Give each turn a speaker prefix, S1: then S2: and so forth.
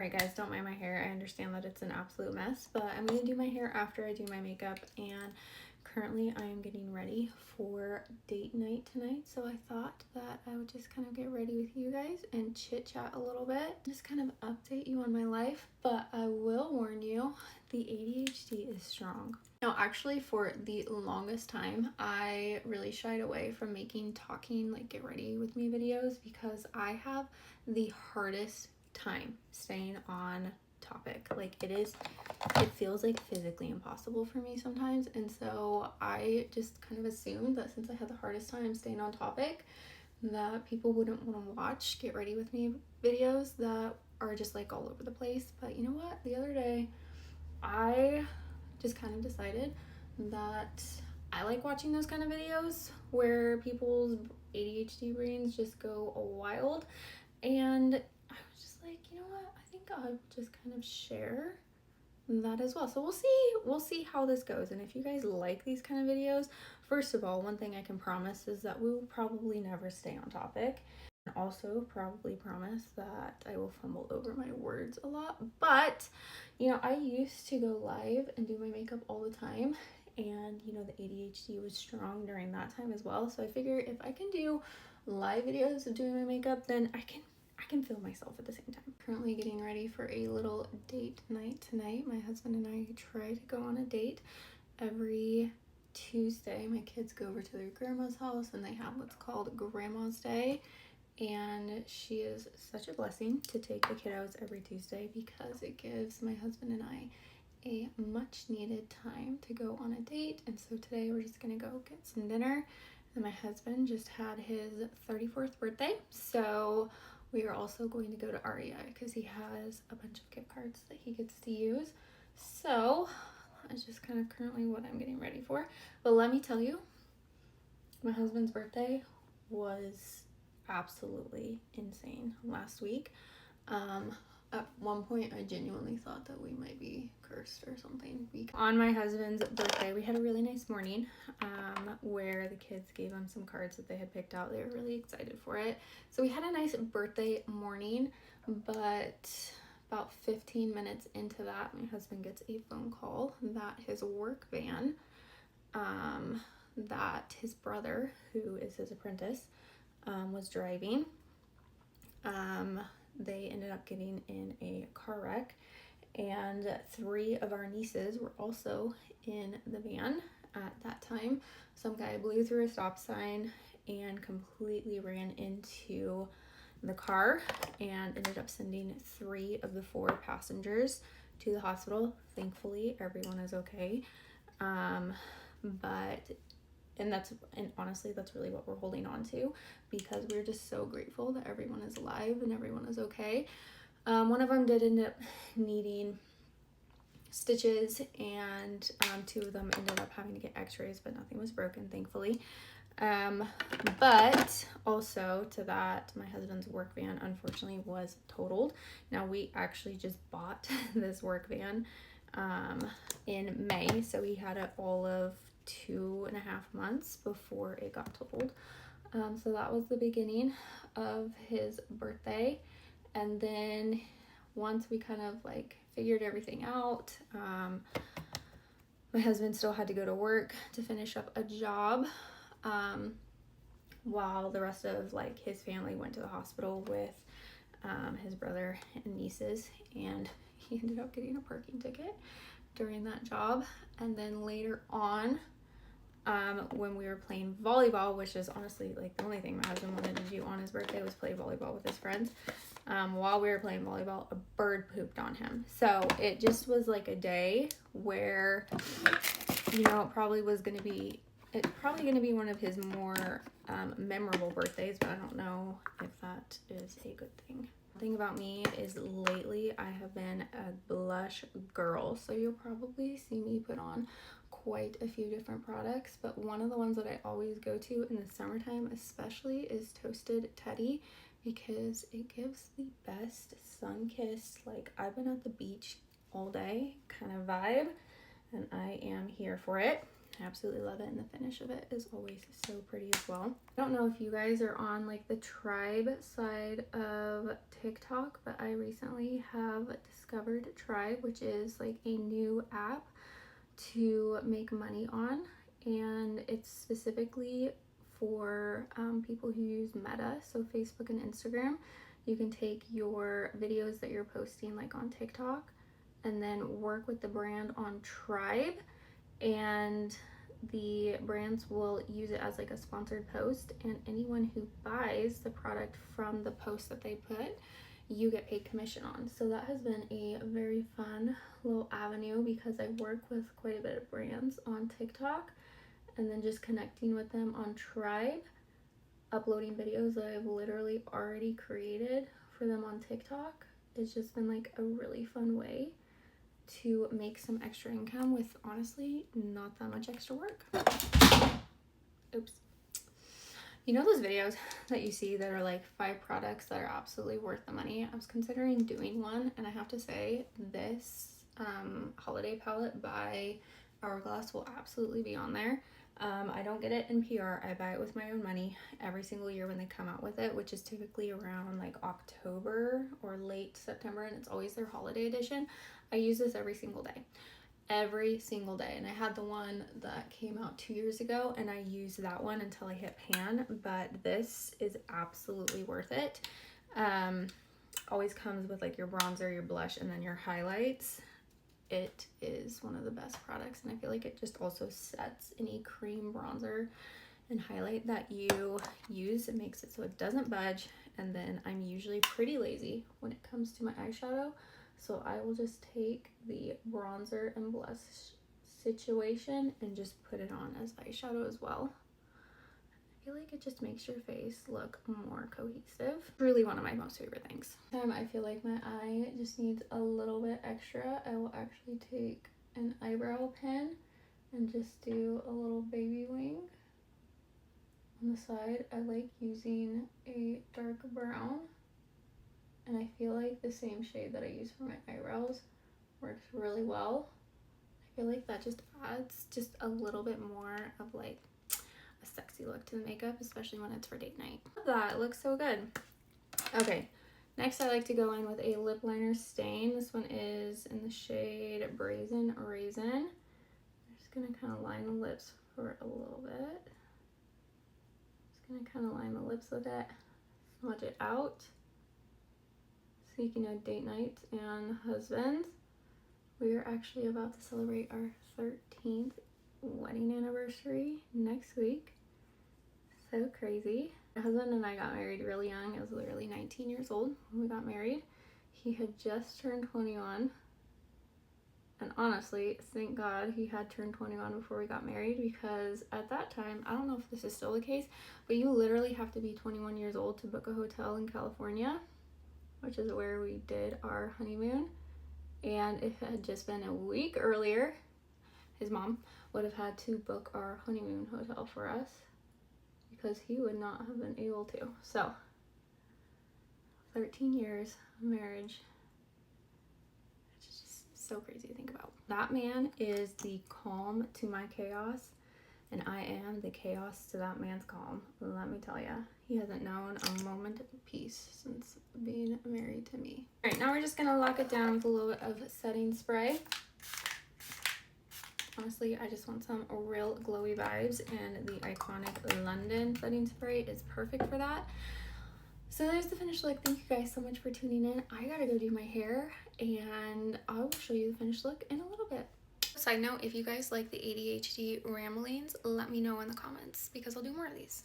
S1: Alright guys, don't mind my hair. I understand that it's an absolute mess, but I'm going to do my hair after I do my makeup, and currently I am getting ready for date night tonight, so I thought that I would just kind of get ready with you guys and chit chat a little bit, just kind of update you on my life. But I will warn you, the ADHD is strong. Now actually, for the longest time I really shied away from making talking like get ready with me videos because I have the hardest time staying on topic. Like it feels like physically impossible for me sometimes, and so I just kind of assumed that since I had the hardest time staying on topic that people wouldn't want to watch get ready with me videos that are just like all over the place. But you know what, the other day I just kind of decided that I like watching those kind of videos where people's ADHD brains just go wild, and I was just like, you know what, I think I'll just kind of share that as well. So we'll see how this goes. And if you guys like these kind of videos, first of all, one thing I can promise is that we will probably never stay on topic. And also probably promise that I will fumble over my words a lot. But you know, I used to go live and do my makeup all the time, and you know, the ADHD was strong during that time as well. So I figure if I can do live videos of doing my makeup, then I can film myself at the same time. Currently getting ready for a little date night tonight. My husband and I try to go on a date every Tuesday. My kids go over to their grandma's house and they have what's called Grandma's Day, and she is such a blessing to take the kiddos every Tuesday because it gives my husband and I a much needed time to go on a date. And so today we're just gonna go get some dinner, and my husband just had his 34th birthday, so we are also going to go to REI because he has a bunch of gift cards that he gets to use. So that's just kind of currently what I'm getting ready for. But let me tell you, my husband's birthday was absolutely insane last week. At one point I genuinely thought that we might be cursed or something. On my husband's birthday we had a really nice morning where the kids gave him some cards that they had picked out. They were really excited for it. So we had a nice birthday morning, but about 15 minutes into that, my husband gets a phone call that his work van that his brother, who is his apprentice, was driving. They ended up getting in a car wreck, and 3 of our nieces were also in the van at that time. Some guy blew through a stop sign and completely ran into the car and ended up sending 3 of the 4 passengers to the hospital. Thankfully everyone is okay, and honestly that's really what we're holding on to, because we're just so grateful that everyone is alive and everyone is okay. One of them did end up needing stitches, and 2 of them ended up having to get x-rays, but nothing was broken, thankfully. But also to that, my husband's work van unfortunately was totaled. Now we actually just bought this work van in May, so we had it all of 2.5 months before it got totaled. So that was the beginning of his birthday. And then once we kind of like figured everything out, my husband still had to go to work to finish up a job, while the rest of like his family went to the hospital with his brother and nieces, and he ended up getting a parking ticket during that job. And then later on, when we were playing volleyball, which is honestly like the only thing my husband wanted to do on his birthday was play volleyball with his friends, while we were playing volleyball, a bird pooped on him. So it just was like a day where, you know, it's probably going to be one of his more memorable birthdays, but I don't know if that is a good thing. The thing about me is lately I have been a blush girl, so you'll probably see me put on quite a few different products, but one of the ones that I always go to in the summertime especially is Toasted Teddy, because it gives the best sun-kissed, like I've been at the beach all day kind of vibe, and I am here for it. I absolutely love it, and the finish of it is always so pretty as well. I don't know if you guys are on like the Tribe side of TikTok, but I recently have discovered Tribe, which is like a new app to make money on, and it's specifically for people who use Meta, so Facebook and Instagram. You can take your videos that you're posting like on TikTok and then work with the brand on Tribe, and the brands will use it as like a sponsored post, and anyone who buys the product from the post that they put, you get paid commission on. So that has been a very fun little avenue because I work with quite a bit of brands on TikTok, and then just connecting with them on Tribe, uploading videos that I've literally already created for them on TikTok. It's just been like a really fun way to make some extra income with honestly not that much extra work. Oops. You know those videos that you see that are like 5 products that are absolutely worth the money? I was considering doing one, and I have to say this holiday palette by Hourglass will absolutely be on there. I don't get it in PR. I buy it with my own money every single year when they come out with it, which is typically around like October or late September, and it's always their holiday edition. I use this every single day. Every single day. And I had the one that came out 2 years ago, and I used that one until I hit pan, but this is absolutely worth it. Always comes with like your bronzer, your blush, and then your highlights. It is one of the best products, and I feel like it just also sets any cream, bronzer, and highlight that you use. It makes it so it doesn't budge, and then I'm usually pretty lazy when it comes to my eyeshadow, so I will just take the bronzer and blush situation and just put it on as eyeshadow as well. I feel like it just makes your face look more cohesive. Really one of my most favorite things. I feel like my eye just needs a little bit extra. I will actually take an eyebrow pen and just do a little baby wing on the side. I like using a dark brown, and I feel like the same shade that I use for my eyebrows works really well. I feel like that just adds just a little bit more of like a sexy look to the makeup, especially when it's for date night. That looks so good. Okay, next I like to go in with a lip liner stain. This one is in the shade Brazen Raisin. I'm just gonna kind of line the lips for a little bit. Just gonna kind of line the lips with it, smudge it out. Speaking of date nights and husbands, we are actually about to celebrate our 13th wedding anniversary next week. So crazy. My husband and I got married really young. I was literally 19 years old when we got married. He had just turned 21, and honestly, thank God he had turned 21 before we got married, because at that time, I don't know if this is still the case, but you literally have to be 21 years old to book a hotel in California, which is where we did our honeymoon. And if it had just been a week earlier, his mom would have had to book our honeymoon hotel for us because he would not have been able to. So 13 years of marriage. It's just so crazy to think about. That man is the calm to my chaos, and I am the chaos to that man's calm. Let me tell ya, he hasn't known a moment of peace since being married to me. All right, now we're just gonna lock it down with a little bit of setting spray. Honestly, I just want some real glowy vibes, and the iconic London setting spray is perfect for that. So there's the finished look. Thank you guys so much for tuning in. I gotta go do my hair, and I will show you the finished look in a little bit. Side note, if you guys like the ADHD ramblings, let me know in the comments because I'll do more of these.